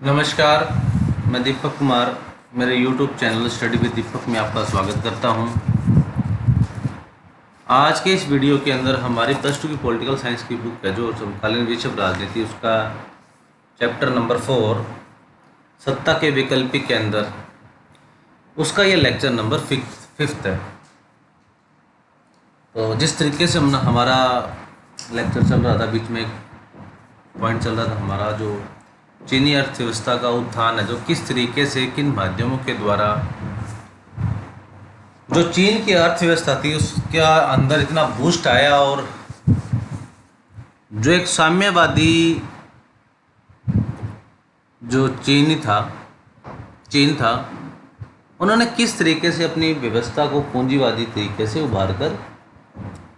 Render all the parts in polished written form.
नमस्कार। मैं दीपक कुमार मेरे YouTube चैनल स्टडी विद दीपक में आपका स्वागत करता हूं। आज के इस वीडियो के अंदर हमारी +2 की पॉलिटिकल साइंस की बुक है जो समकालीन विश्व राजनीति, उसका चैप्टर नंबर 4 सत्ता के वैकल्पिक के अंदर उसका ये लेक्चर नंबर फिफ्थ है। तो जिस तरीके से हमारा लेक्चर चल रहा था, बीच में एक पॉइंट चल रहा था हमारा, जो चीनी अर्थव्यवस्था का उत्थान है, जो किस तरीके से किन माध्यमों के द्वारा जो चीन की अर्थव्यवस्था थी उसके अंदर इतना बूस्ट आया, और जो एक साम्यवादी जो चीन था, उन्होंने किस तरीके से अपनी व्यवस्था को पूंजीवादी तरीके से उभार कर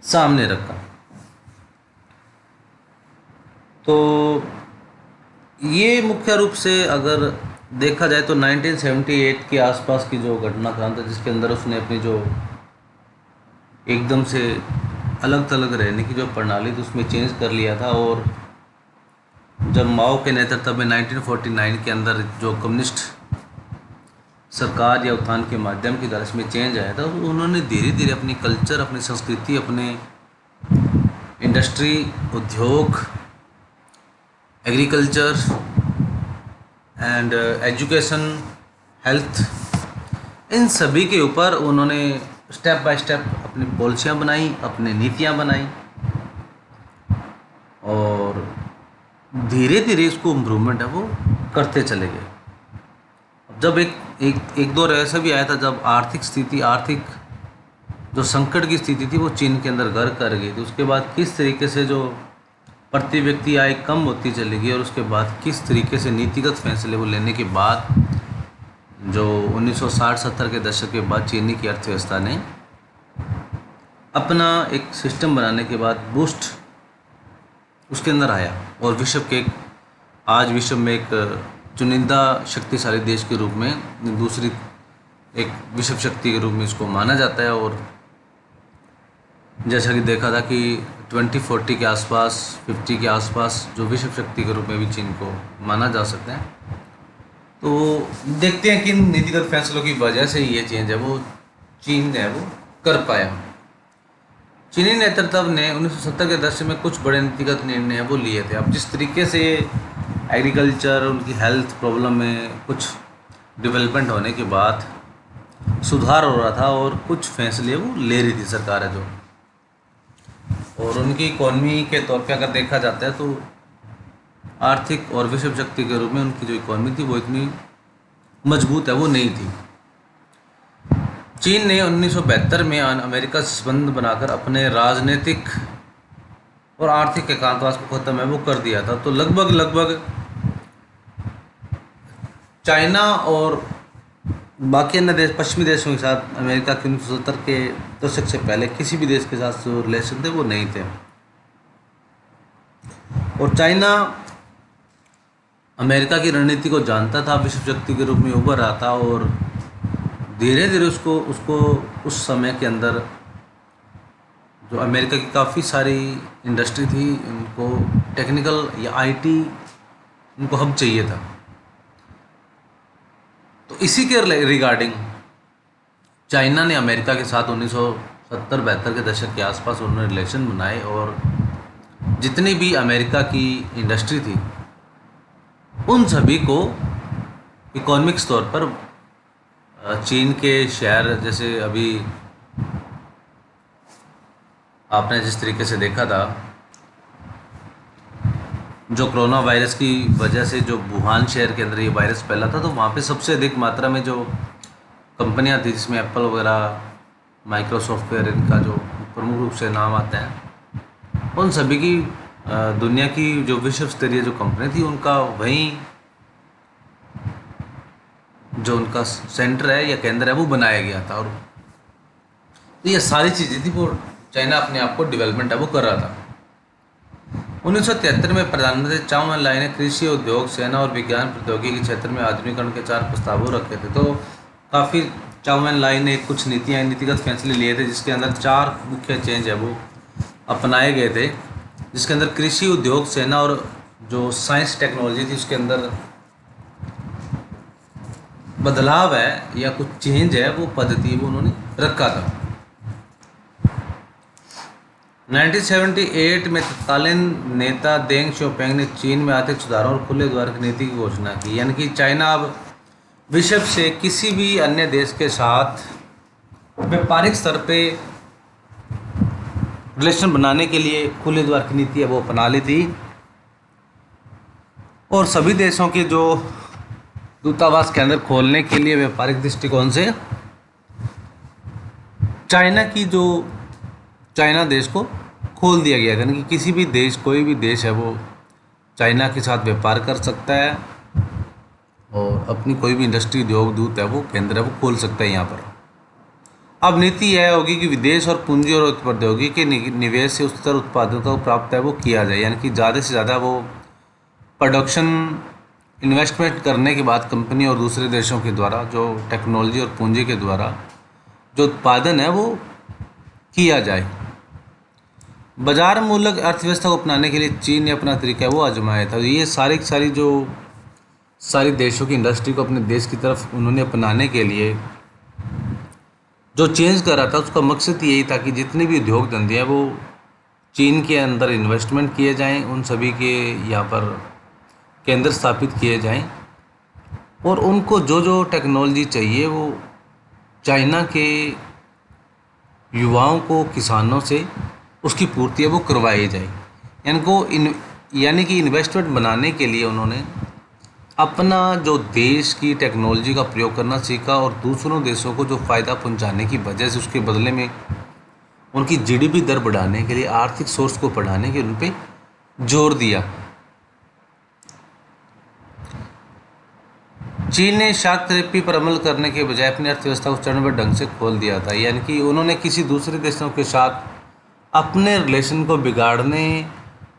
सामने रखा। तो ये मुख्य रूप से अगर देखा जाए तो 1978 के आसपास की जो घटनाक्रम था, जिसके अंदर उसने अपनी जो एकदम से अलग थलग रहने की जो प्रणाली थी उसमें चेंज कर लिया था। और जब माओ के नेतृत्व में 1949 के अंदर जो कम्युनिस्ट सरकार या उत्थान के माध्यम की द्वारा इसमें चेंज आया था, तो उन्होंने धीरे धीरे अपनी कल्चर, अपनी संस्कृति, अपने इंडस्ट्री, उद्योग, एग्रीकल्चर एंड एजुकेशन, हेल्थ, इन सभी के ऊपर उन्होंने स्टेप बाय स्टेप अपनी पॉलिसियाँ बनाई, अपनी नीतियाँ बनाई, और धीरे धीरे इसको इम्प्रूवमेंट है वो करते चले गए। जब एक दौर ऐसा भी आया था जब आर्थिक जो संकट की स्थिति थी वो चीन के अंदर घर कर गई थी। उसके बाद किस तरीके से जो प्रति व्यक्ति आय कम होती चली गई, और उसके बाद किस तरीके से नीतिगत फैसले वो लेने के बाद जो 1960-70 के दशक के बाद चीनी की अर्थव्यवस्था ने अपना एक सिस्टम बनाने के बाद बूस्ट उसके अंदर आया, और आज विश्व में एक चुनिंदा शक्तिशाली देश के रूप में, दूसरी एक विश्व शक्ति के रूप में इसको माना जाता है। और जैसा कि देखा था कि 2040 के आसपास, 50 के आसपास जो विश्व शक्ति के रूप में भी चीन को माना जा सकता है। तो देखते हैं कि नीतिगत फैसलों की वजह से ये चेंज है वो चीन ने वो कर पाया। चीनी नेतृत्व ने 1970 के दशक में कुछ बड़े नीतिगत निर्णय वो लिए थे। अब जिस तरीके से एग्रीकल्चर, उनकी हेल्थ प्रॉब्लम में कुछ डेवलपमेंट होने के बाद सुधार हो रहा था, और कुछ फैसले वो ले रही थी सरकार है जो, और उनकी इकॉनमी के तौर पे अगर देखा जाता है तो आर्थिक और विश्व शक्ति के रूप में उनकी जो इकॉनमी थी वो इतनी मजबूत है वो नहीं थी। चीन ने 1972 में अमेरिका से संबंध बनाकर अपने राजनीतिक और आर्थिक एकांतवास को खत्म है वो कर दिया था। तो लगभग चाइना और बाकी अन्य देश, पश्चिमी देशों के साथ अमेरिका के 1970 के दशक से पहले किसी भी देश के साथ जो रिलेशन थे वो नहीं थे। और चाइना अमेरिका की रणनीति को जानता था, विश्व शक्ति के रूप में उभर रहा था, और धीरे धीरे उसको उस समय के अंदर जो अमेरिका की काफ़ी सारी इंडस्ट्री थी, उनको टेक्निकल या आईटी उनको हब चाहिए था। तो इसी के रिगार्डिंग चाइना ने अमेरिका के साथ 1970-72 के दशक के आसपास उन्होंने रिलेशन बनाए, और जितनी भी अमेरिका की इंडस्ट्री थी उन सभी को इकोनॉमिक्स तौर पर चीन के शहर, जैसे अभी आपने जिस तरीके से देखा था जो कोरोना वायरस की वजह से जो वुहान शहर के अंदर ये वायरस फैला था, तो वहाँ पे सबसे अधिक मात्रा में जो कंपनियां थी, जिसमें एप्पल वगैरह, माइक्रोसॉफ्ट वेयर, इनका जो प्रमुख रूप से नाम आता है, उन सभी की दुनिया की जो विश्व स्तरीय जो कंपनी थी उनका वहीं जो उनका सेंटर है या केंद्र है वो बनाया गया था। और तो ये सारी चीज़ें थी वो चाइना अपने आप को डेवलपमेंट है वो कर रहा था। 1973 में प्रधानमंत्री चाउ एन लाई ने कृषि, उद्योग, सेना और विज्ञान प्रौद्योगिकी के क्षेत्र में आधुनिकीकरण के 4 प्रस्ताव रखे थे। तो काफ़ी चाउ एन लाई ने कुछ नीतिगत फैसले लिए थे, जिसके अंदर 4 मुख्य चेंज है वो अपनाए गए थे, जिसके अंदर कृषि, उद्योग, सेना और जो साइंस टेक्नोलॉजी थी उसके अंदर बदलाव है या कुछ चेंज है, वो पद्धति वो उन्होंने रखा था। 1978 में तत्कालीन नेता देंग शियोपिंग ने चीन में आर्थिक सुधारों और खुले द्वार की नीति की घोषणा की, यानी कि चाइना अब विश्व से किसी भी अन्य देश के साथ व्यापारिक स्तर पे रिलेशन बनाने के लिए खुले द्वार की नीति है वो अपना ली थी, और सभी देशों के जो दूतावास केंद्र खोलने के लिए व्यापारिक दृष्टिकोण से चाइना देश को खोल दिया गया, यानी कि किसी भी देश, कोई भी देश है वो चाइना के साथ व्यापार कर सकता है और अपनी कोई भी इंडस्ट्री उद्योग दूत है वो केंद्र है वो खोल सकता है यहाँ पर। अब नीति यह होगी कि विदेश और पूंजी और प्रौद्योगिकी के निवेश से उच्चतर उत्पादकता को प्राप्त है वो किया जाए, यानी कि ज़्यादा से ज़्यादा वो प्रोडक्शन इन्वेस्टमेंट करने के बाद कंपनी और दूसरे देशों के द्वारा जो टेक्नोलॉजी और पूंजी के द्वारा जो उत्पादन है वो किया जाए। बाजार मूलक अर्थव्यवस्था को अपनाने के लिए चीन ने अपना तरीका है वो आजमाया था। ये सारी देशों की इंडस्ट्री को अपने देश की तरफ उन्होंने अपनाने के लिए जो चेंज कर रहा था उसका मकसद यही था कि जितने भी उद्योग धंधे हैं वो चीन के अंदर इन्वेस्टमेंट किए जाएं, उन सभी के यहाँ पर केंद्र स्थापित किए जाएं और उनको जो जो टेक्नोलॉजी चाहिए वो चाइना के युवाओं को, किसानों से उसकी पूर्ति है वो करवाई जाए। यानी कि इन्वेस्टमेंट बनाने के लिए उन्होंने अपना जो देश की टेक्नोलॉजी का प्रयोग करना सीखा और दूसरों देशों को जो फ़ायदा पहुंचाने की वजह से उसके बदले में उनकी जीडीपी दर बढ़ाने के लिए, आर्थिक सोर्स को बढ़ाने के उन पर जोर दिया। चीन ने शार्ट थेरेपी पर अमल करने के बजाय अपनी अर्थव्यवस्था को चरणबद्ध ढंग से खोल दिया था, यानी कि उन्होंने किसी दूसरे देशों के साथ अपने रिलेशन को बिगाड़ने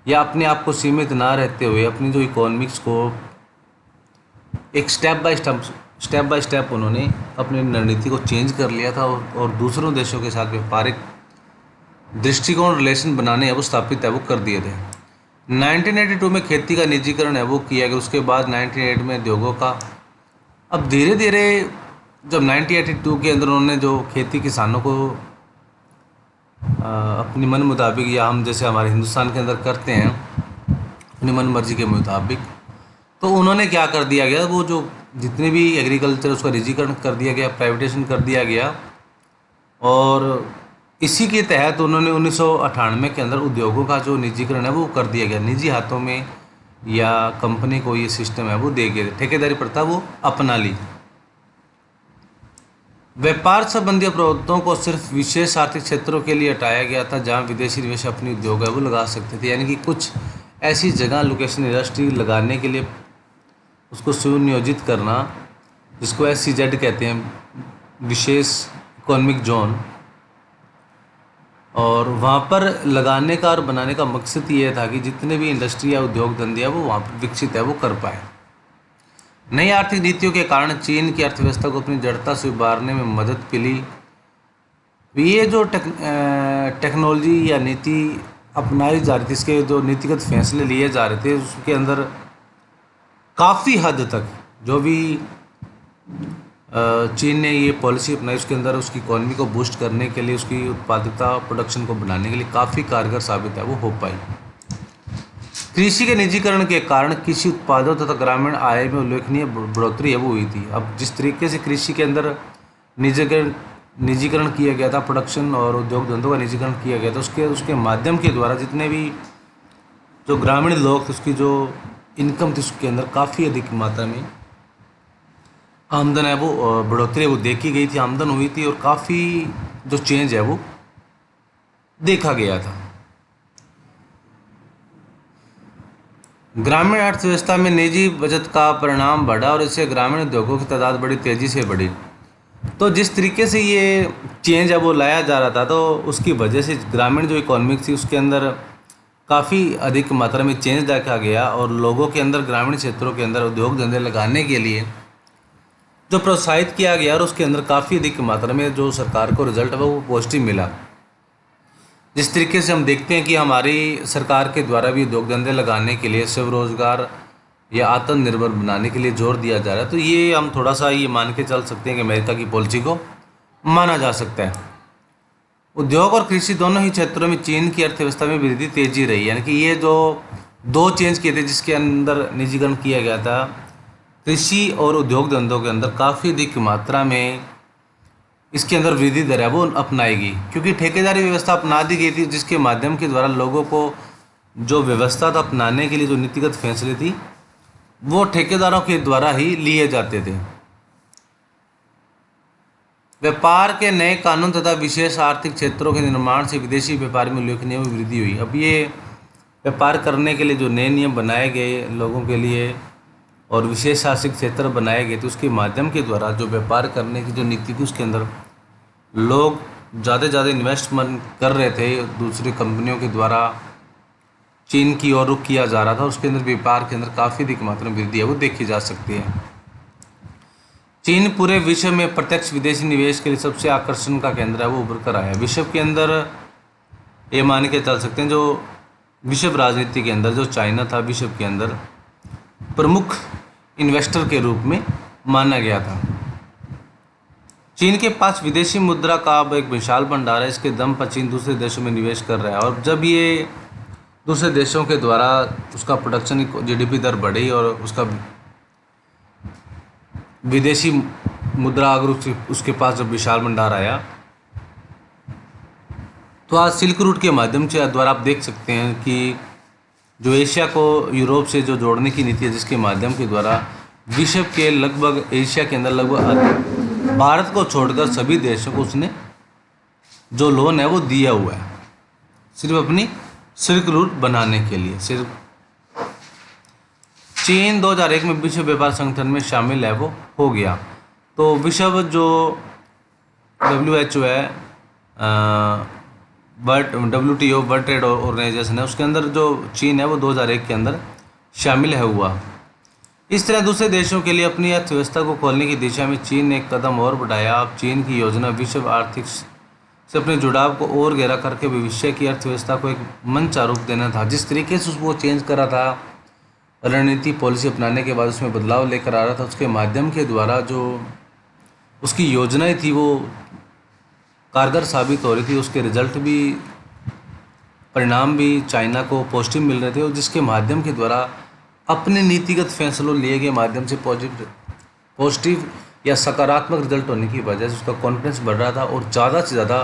या अपने आप को सीमित ना रहते हुए अपनी जो इकोनॉमिक्स को एक स्टेप बाय स्टेप उन्होंने अपनी रणनीति को चेंज कर लिया था और दूसरों देशों के साथ व्यापारिक दृष्टिकोण रिलेशन बनाने वो स्थापित है वो कर दिए थे। 1982 में खेती का निजीकरण है वो किया गया। उसके बाद 1998 में उद्योगों का अब धीरे धीरे जब 1982 के अंदर उन्होंने जो खेती किसानों को अपनी मन मुताबिक, या हम जैसे हमारे हिंदुस्तान के अंदर करते हैं अपनी मन मर्जी के मुताबिक, तो उन्होंने क्या कर दिया गया, वो जो जितने भी एग्रीकल्चर उसका निजीकरण कर दिया गया, प्राइवेटेशन कर दिया गया, और इसी के तहत उन्होंने 1998 के अंदर उद्योगों का जो निजीकरण है वो कर दिया गया। निजी हाथों में या कंपनी को ये सिस्टम है वो दे गए, ठेकेदारी प्रथा वो अपना ली। व्यापार संबंधी अवरोधों को सिर्फ विशेष आर्थिक क्षेत्रों के लिए हटाया गया था जहां विदेशी निवेश अपनी उद्योग है वो लगा सकते थे, यानी कि कुछ ऐसी जगह लोकेशन इंडस्ट्री लगाने के लिए उसको सुनियोजित करना, जिसको SEZ कहते हैं, विशेष इकोनॉमिक जोन, और वहाँ पर लगाने का और बनाने का मकसद ये था कि जितने भी इंडस्ट्री या उद्योग धंधे है वो वहाँ पर विकसित है वो कर पाए। नई आर्थिक नीतियों के कारण चीन की अर्थव्यवस्था को अपनी जड़ता से उबारने में मदद मिली। ये जो टेक्नोलॉजी या नीति अपनाई जा रही थी, इसके जो नीतिगत फैसले लिए जा रहे थे, उसके अंदर काफ़ी हद तक जो भी चीन ने ये पॉलिसी अपनाई उसके अंदर उसकी इकॉनमी को बूस्ट करने के लिए, उसकी उत्पादकता प्रोडक्शन को बढ़ाने के लिए काफ़ी कारगर साबित है वो हो पाई। कृषि के निजीकरण के कारण कृषि उत्पादों तथा ग्रामीण आय में उल्लेखनीय बढ़ोतरी है वो हुई थी। अब जिस तरीके से कृषि के अंदर निजीकरण किया गया था, प्रोडक्शन और उद्योग धंधों का निजीकरण किया गया था, उसके माध्यम के द्वारा जितने भी जो ग्रामीण लोग थे उसकी जो इनकम थी उसके अंदर काफ़ी अधिक मात्रा में आमदन है वो बढ़ोतरी है वो देखी गई थी, आमदन हुई थी, और काफ़ी जो चेंज है वो देखा गया था। ग्रामीण अर्थव्यवस्था में निजी बचत का परिणाम बढ़ा और इससे ग्रामीण उद्योगों की तादाद बड़ी तेज़ी से बढ़ी। तो जिस तरीके से ये चेंज है वो लाया जा रहा था, तो उसकी वजह से ग्रामीण जो इकोनॉमिक थी उसके अंदर काफ़ी अधिक मात्रा में चेंज देखा गया, और लोगों के अंदर ग्रामीण क्षेत्रों के अंदर उद्योग धंधे लगाने के लिए जो प्रोत्साहित किया गया और उसके अंदर काफ़ी अधिक मात्रा में जो सरकार को रिजल्ट है वो पॉजिटिव मिला। जिस तरीके से हम देखते हैं कि हमारी सरकार के द्वारा भी उद्योग धंधे लगाने के लिए स्वरोजगार या आत्मनिर्भर बनाने के लिए जोर दिया जा रहा है। तो ये हम थोड़ा सा ये मान के चल सकते हैं कि अमेरिका की पॉलिसी को माना जा सकता है। उद्योग और कृषि दोनों ही क्षेत्रों में चीन की अर्थव्यवस्था में वृद्धि तेजी रही, यानी कि ये जो दो चेंज किए थे जिसके अंदर निजीकरण किया गया था, कृषि और उद्योग धंधों के अंदर काफ़ी अधिक मात्रा में इसके अंदर वृद्धि दर है वो अपनाएगी, क्योंकि ठेकेदारी व्यवस्था अपना दी गई थी, जिसके माध्यम के द्वारा लोगों को जो व्यवस्था था अपनाने के लिए जो नीतिगत फैसले थी वो ठेकेदारों के द्वारा ही लिए जाते थे। व्यापार के नए कानून तथा विशेष आर्थिक क्षेत्रों के निर्माण से विदेशी व्यापार में उल्लेखनीय वृद्धि हुई। अब ये व्यापार करने के लिए जो नए नियम बनाए गए लोगों के लिए और विशेष शासित क्षेत्र बनाए गए थे, उसके माध्यम के द्वारा जो व्यापार करने की जो नीति थी उसके अंदर लोग ज़्यादा से ज़्यादा इन्वेस्टमेंट कर रहे थे, दूसरी कंपनियों के द्वारा चीन की ओर रुख किया जा रहा था। उसके अंदर व्यापार के अंदर काफ़ी अधिक मात्रा में वृद्धि है वो देखी जा सकती है। चीन पूरे विश्व में प्रत्यक्ष विदेशी निवेश के लिए सबसे आकर्षण का केंद्र है वो उभर कर आया। विश्व के अंदर ये मान के चल सकते हैं जो विश्व राजनीति के अंदर जो चाइना था विश्व के अंदर प्रमुख इन्वेस्टर के रूप में माना गया था। चीन के पास विदेशी मुद्रा का अब एक विशाल भंडार है, इसके दम पर चीन दूसरे देशों में निवेश कर रहा है, और जब ये दूसरे देशों के द्वारा उसका प्रोडक्शन जीडीपी दर बढ़ी और उसका विदेशी मुद्रा अगर उसके पास जब विशाल भंडार आया, तो आज सिल्क रूट के माध्यम से द्वारा आप देख सकते हैं कि जो एशिया को यूरोप से जो जोड़ने की नीति है, जिसके माध्यम के द्वारा विश्व के लगभग एशिया के अंदर लगभग भारत को छोड़कर सभी देशों को उसने जो लोन है वो दिया हुआ है, सिर्फ अपनी सिल्क रूट बनाने के लिए। सिर्फ चीन 2001 में विश्व व्यापार संगठन में शामिल है वो हो गया। तो विश्व जो WHO है, WTO वर्ल्ड ट्रेड ऑर्गेनाइजेशन है, उसके अंदर जो चीन है वो 2001 के अंदर शामिल है हुआ। इस तरह दूसरे देशों के लिए अपनी अर्थव्यवस्था को खोलने की दिशा में चीन ने एक कदम और बढ़ाया। अब चीन की योजना विश्व आर्थिक से अपने जुड़ाव को और गहरा करके भविष्य की अर्थव्यवस्था को एक मंच रूप देना था। जिस तरीके से वो चेंज कर रहा था, रणनीति पॉलिसी अपनाने के बाद उसमें बदलाव लेकर आ रहा था, उसके माध्यम के द्वारा जो उसकी योजनाएं थी वो कारगर साबित हो रही थी। उसके रिजल्ट भी, परिणाम भी चाइना को पॉजिटिव मिल रहे थे, और जिसके माध्यम के द्वारा अपने नीतिगत फैसलों लिए गए माध्यम से पॉजिटिव या सकारात्मक रिजल्ट होने की वजह से उसका कॉन्फिडेंस बढ़ रहा था, और ज़्यादा से ज़्यादा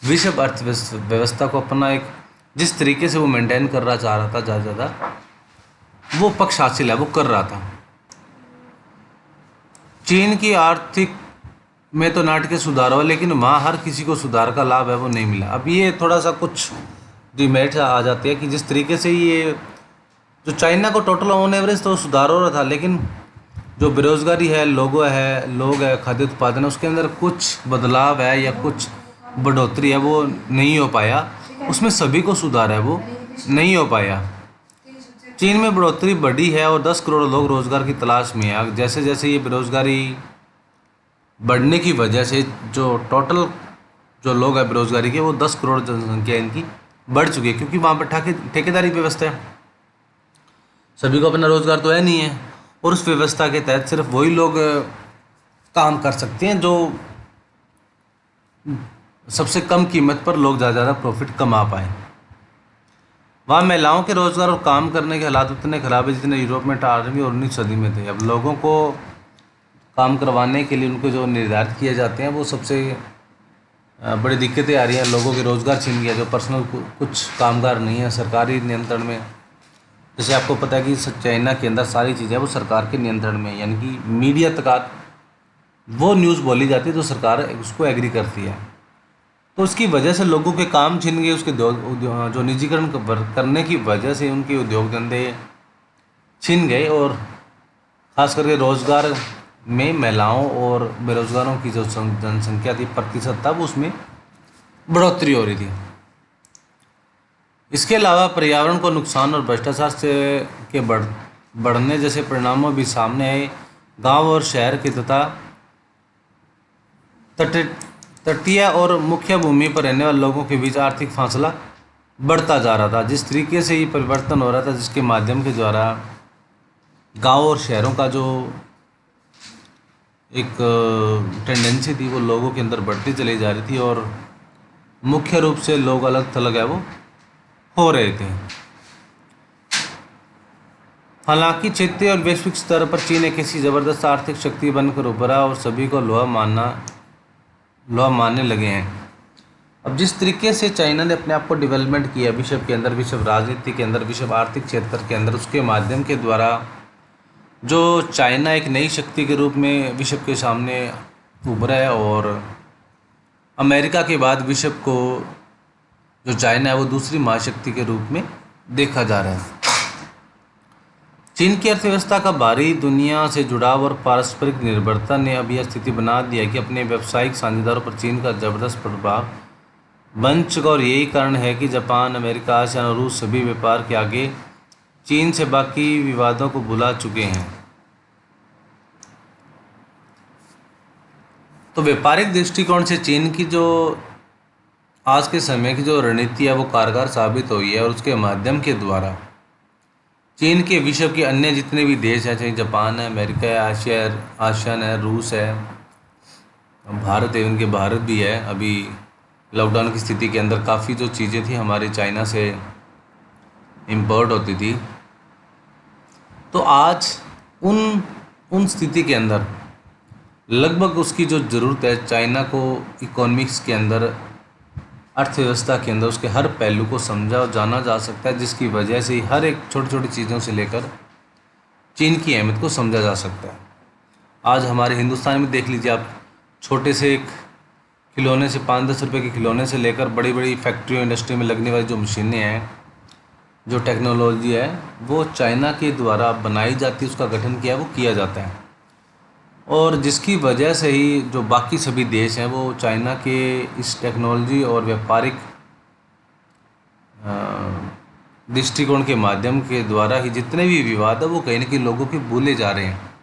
विश्व अर्थव्यवस्था को अपना एक जिस तरीके से वो मेंटेन करना चाह रहा था, ज़्यादा से ज़्यादा वो पक्ष हासिल है वो कर रहा था। चीन की आर्थिक में तो नाटकीय सुधार हुआ, लेकिन वहाँ हर किसी को सुधार का लाभ है वो नहीं मिला। अब ये थोड़ा सा कुछ डिमेरिट्स आ जाते हैं कि जिस तरीके से ये जो चाइना को टोटल ऑन एवरेज तो सुधार हो रहा था, लेकिन जो बेरोजगारी है, लोग है, खाद्य उत्पादन है, उसके अंदर कुछ बदलाव है या कुछ बढ़ोतरी है वो नहीं हो पाया, उसमें सभी को सुधार है वो नहीं हो पाया। चीन में बढ़ोतरी बढ़ी है और 10 करोड़ लोग रोजगार की तलाश में है। जैसे जैसे ये बेरोजगारी बढ़ने की वजह से जो टोटल जो लोग हैं बेरोजगारी के वो 10 करोड़ जनसंख्या इनकी बढ़ चुकी है, क्योंकि वहाँ पर ठेकेदारी व्यवस्था है, सभी को अपना रोजगार तो है नहीं है, और उस व्यवस्था के तहत सिर्फ वही लोग काम कर सकते हैं जो सबसे कम कीमत पर लोग ज़्यादा प्रॉफिट कमा पाए। वहाँ महिलाओं के रोजगार और काम करने के हालात उतने ख़राब है जितने यूरोप में 18वीं और 19वीं सदी में थे। अब लोगों को काम करवाने के लिए उनको जो निर्धारित किए जाते हैं वो सबसे बड़ी दिक्कतें आ रही हैं। लोगों के रोज़गार छीन गया, जो पर्सनल कुछ कामगार नहीं है सरकारी नियंत्रण में। जैसे आपको पता है कि चाइना के अंदर सारी चीज़ें वो सरकार के नियंत्रण में, यानी कि मीडिया तक वो न्यूज़ बोली जाती है जो सरकार उसको एग्री करती है। तो उसकी वजह से लोगों के काम छीन गए, उसके जो निजीकरण करने की वजह से उनके उद्योग धंधे छीन गए, और ख़ास करके रोज़गार में महिलाओं और बेरोजगारों की जो जनसंख्या थी, प्रतिशत था, वो उसमें बढ़ोतरी हो रही थी। इसके अलावा पर्यावरण को नुकसान और भ्रष्टाचार से के बढ़ने जैसे परिणामों भी सामने आए। गांव और शहर के तथा तटीय और मुख्य भूमि पर रहने वाले लोगों के बीच आर्थिक फासला बढ़ता जा रहा था। जिस तरीके से ये परिवर्तन हो रहा था, जिसके माध्यम के द्वारा गांव और शहरों का जो एक टेंडेंसी थी वो लोगों के अंदर बढ़ती चली जा रही थी, और मुख्य रूप से लोग अलग थलग है वो हो रहे थे। हालांकि क्षेत्रीय और वैश्विक स्तर पर चीन एक ऐसी ज़बरदस्त आर्थिक शक्ति बनकर उभरा और सभी को लोहा मानने लगे हैं। अब जिस तरीके से चाइना ने अपने आप को डेवलपमेंट किया विश्व के अंदर, विश्व राजनीति के अंदर, विश्व आर्थिक क्षेत्र के अंदर, उसके माध्यम के द्वारा जो चाइना एक नई शक्ति के रूप में विश्व के सामने उभरा है, और अमेरिका के बाद विश्व को जो चाइना है वो दूसरी महाशक्ति के रूप में देखा जा रहा है। चीन की अर्थव्यवस्था का भारी दुनिया से जुड़ाव और पारस्परिक निर्भरता ने अब यह स्थिति बना दिया कि अपने व्यावसायिक साझेदारों पर चीन का जबरदस्त प्रभाव बन चुका, और यही कारण है कि जापान, अमेरिका, आसियान और रूस सभी व्यापार के आगे चीन से बाकी विवादों को भुला चुके हैं। तो व्यापारिक दृष्टिकोण से चीन की जो आज के समय की जो रणनीति है वो कारगर साबित हुई है, और उसके माध्यम के द्वारा चीन के विश्व के अन्य जितने भी देश हैं, चाहे जापान है, अमेरिका है, आसियान है, रूस है, भारत है, उनके भारत भी है। अभी लॉकडाउन की स्थिति के अंदर काफ़ी जो चीज़ें थी हमारे चाइना से इम्पोर्ट होती थी, तो आज उन स्थिति के अंदर लगभग उसकी जो ज़रूरत है चाइना को इकोनॉमिक्स के अंदर, अर्थव्यवस्था के अंदर उसके हर पहलू को समझा और जाना जा सकता है, जिसकी वजह से हर एक छोटी छोटी चीज़ों से लेकर चीन की अहमियत को समझा जा सकता है। आज हमारे हिंदुस्तान में देख लीजिए आप, छोटे से एक खिलौने से 5-10 रुपये के खिलौने से लेकर बड़ी बड़ी फैक्ट्री इंडस्ट्री में लगने वाली जो मशीनें हैं, जो टेक्नोलॉजी है, वो चाइना के द्वारा बनाई जाती है, उसका गठन किया वो किया जाता है, और जिसकी वजह से ही जो बाकी सभी देश हैं वो चाइना के इस टेक्नोलॉजी और व्यापारिक दृष्टिकोण के माध्यम के द्वारा ही जितने भी विवाद है वो कहीं ना कहीं लोगों के भूले जा रहे हैं।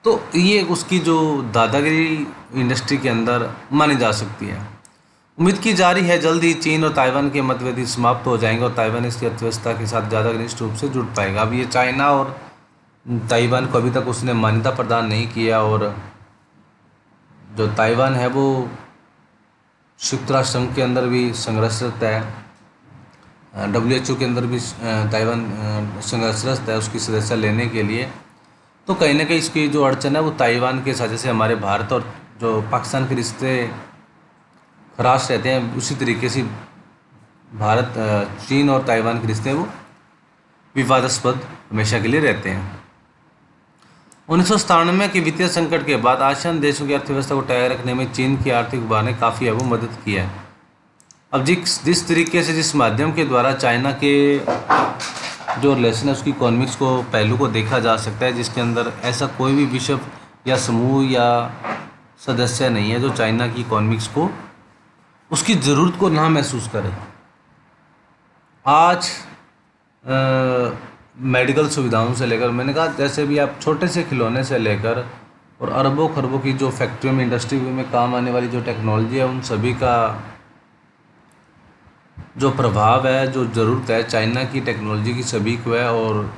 तो ये उसकी जो दादागिरी इंडस्ट्री के अंदर मानी जा सकती है। उम्मीद की जा रही है जल्द ही चीन और ताइवान के मतभेद समाप्त हो जाएंगे और ताइवान इसकी अर्थव्यवस्था के साथ ज़्यादा घनिष्ठ रूप से जुड़ पाएगा। अब ये चाइना और ताइवान को अभी तक उसने मान्यता प्रदान नहीं किया, और जो ताइवान है वो संयुक्त राष्ट्र संघ के अंदर भी संघर्षरत है, WHO के अंदर भी ताइवान संघर्षरत है उसकी सदस्यता लेने के लिए। तो कहीं ना कहीं इसकी जो अड़चन है वो ताइवान के साथ, जैसे हमारे भारत और जो पाकिस्तान के रिश्ते खराश रहते हैं, उसी तरीके से भारत चीन और ताइवान के रिश्ते वो विवादास्पद हमेशा के लिए रहते हैं। 1997 के वित्तीय संकट के बाद आसियान देशों की अर्थव्यवस्था को टाए रखने में चीन की आर्थिक उभार ने काफ़ी वो मदद की है। अब जिस तरीके से, जिस माध्यम के द्वारा चाइना के जो रिलेशन है उसकी इकोनॉमिक्स को पहलू को देखा जा सकता है, जिसके अंदर ऐसा कोई भी विश्व या समूह या सदस्य नहीं है जो चाइना की इकोनॉमिक्स को, उसकी ज़रूरत को ना महसूस करे। आज मेडिकल सुविधाओं से लेकर, मैंने कहा जैसे भी आप छोटे से खिलौने से लेकर और अरबों खरबों की जो फैक्ट्रियों में, इंडस्ट्री में काम आने वाली जो टेक्नोलॉजी है, उन सभी का जो प्रभाव है, जो ज़रूरत है चाइना की टेक्नोलॉजी की सभी को है, और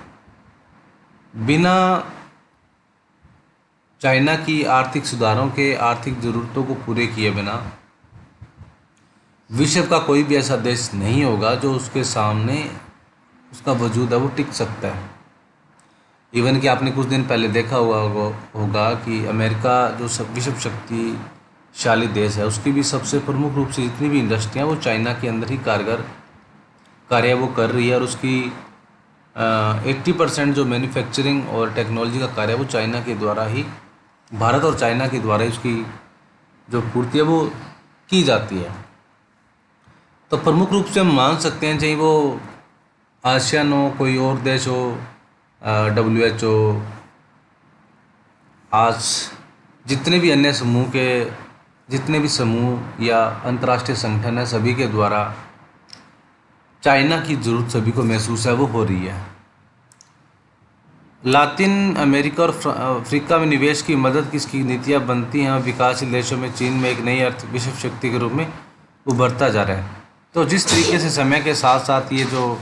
बिना चाइना की आर्थिक सुधारों के, आर्थिक ज़रूरतों को पूरे किए बिना विश्व का कोई भी ऐसा देश नहीं होगा जो उसके सामने उसका वजूद है वो टिक सकता है। इवन कि आपने कुछ दिन पहले देखा होगा कि अमेरिका जो विश्व शक्तिशाली देश है, उसकी भी सबसे प्रमुख रूप से जितनी भी इंडस्ट्रियाँ वो चाइना के अंदर ही कारगर कार्य वो कर रही है, और उसकी 80% जो मैन्युफैक्चरिंग और टेक्नोलॉजी का कार्य है वो चाइना के द्वारा ही, भारत और चाइना के द्वारा ही उसकी जो पूर्ति है वो की जाती है। तो प्रमुख रूप से हम मान सकते हैं, चाहे वो आसियान हो, कोई और देश हो, WHO, आज जितने भी अन्य जितने भी समूह या अंतर्राष्ट्रीय संगठन है, सभी के द्वारा चाइना की ज़रूरत सभी को महसूस है वो हो रही है। लातिन अमेरिका और अफ्रीका में निवेश की मदद किसकी नीतियाँ बनती हैं, विकासशील देशों में चीन में एक नई विश्व शक्ति के रूप में उभरता जा रहा है। तो जिस तरीके से समय के साथ साथ ये जो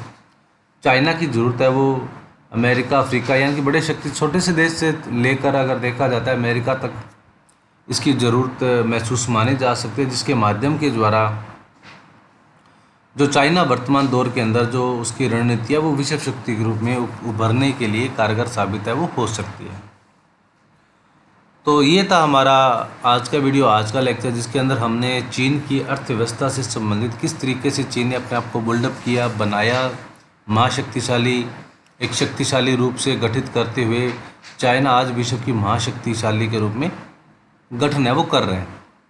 चाइना की ज़रूरत है वो अमेरिका, अफ्रीका, यानी कि बड़े शक्ति छोटे से देश से लेकर अगर देखा जाता है अमेरिका तक इसकी ज़रूरत महसूस मानी जा सकती है, जिसके माध्यम के द्वारा जो चाइना वर्तमान दौर के अंदर जो उसकी रणनीति है वो विश्व शक्ति के रूप में उभरने के लिए कारगर साबित है, वो हो सकती है। तो ये था हमारा आज का वीडियो, आज का लेक्चर, जिसके अंदर हमने चीन की अर्थव्यवस्था से संबंधित किस तरीके से चीन ने अपने आप को बिल्डअप किया, बनाया, महाशक्तिशाली, एक शक्तिशाली रूप से गठित करते हुए चाइना आज विश्व की महाशक्तिशाली के रूप में गठन है वो कर रहे हैं।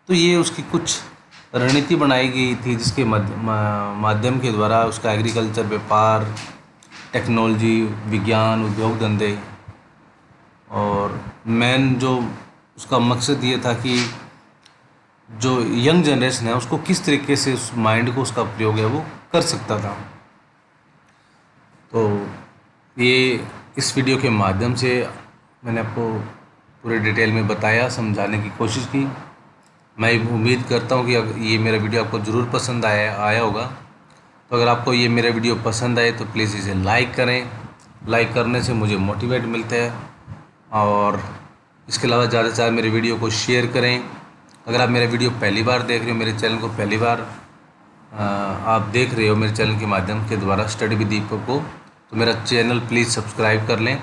तो ये उसकी कुछ रणनीति बनाई गई थी, जिसके माध्यम के द्वारा उसका एग्रीकल्चर, व्यापार, टेक्नोलॉजी, विज्ञान, उद्योग धंधे, और मेन जो उसका मकसद ये था कि जो यंग जनरेशन है उसको किस तरीके से उस माइंड को, उसका प्रयोग है वो कर सकता था। तो ये इस वीडियो के माध्यम से मैंने आपको पूरे डिटेल में बताया, समझाने की कोशिश की। मैं उम्मीद करता हूँ कि ये मेरा वीडियो आपको ज़रूर पसंद आया होगा। तो अगर आपको ये मेरा वीडियो पसंद आए तो प्लीज़ इसे लाइक करें। लाइक करने से मुझे मोटिवेट मिलता है, और इसके अलावा ज़्यादा से ज़्यादा मेरे वीडियो को शेयर करें। अगर आप मेरा वीडियो पहली बार देख रहे हो, मेरे चैनल को पहली बार आप देख रहे हो मेरे चैनल के माध्यम के द्वारा स्टडी विद दीपक को, तो मेरा चैनल प्लीज़ सब्सक्राइब कर लें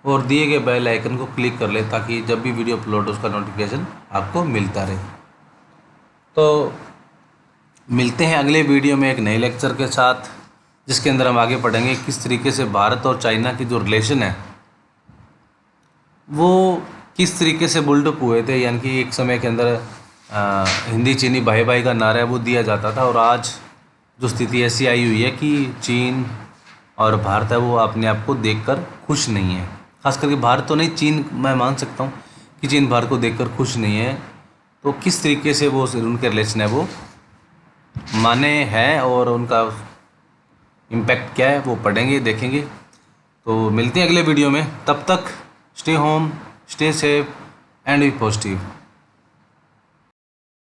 और दिए गए बेल आइकन को क्लिक कर लें, ताकि जब भी वीडियो अपलोड हो उसका नोटिफिकेशन आपको मिलता रहे। तो मिलते हैं अगले वीडियो में एक नए लेक्चर के साथ, जिसके अंदर हम आगे पढ़ेंगे किस तरीके से भारत और चाइना की जो रिलेशन है वो किस तरीके से बिल्डअप हुए थे। यानी कि एक समय के अंदर हिंदी चीनी भाई भाई का नारा है वो दिया जाता था, और आज जो स्थिति ऐसी आई हुई है कि चीन और भारत है वो अपने आप को देखकर खुश नहीं है। खास करके भारत तो नहीं, चीन मैं मान सकता हूँ कि चीन भारत को देखकर खुश नहीं है। तो किस तरीके से वो उनके रिलेशन है वो माने हैं, और उनका इम्पैक्ट क्या है वो पढ़ेंगे, देखेंगे। तो मिलते हैं अगले वीडियो में, तब तक stay home, stay safe and be positive.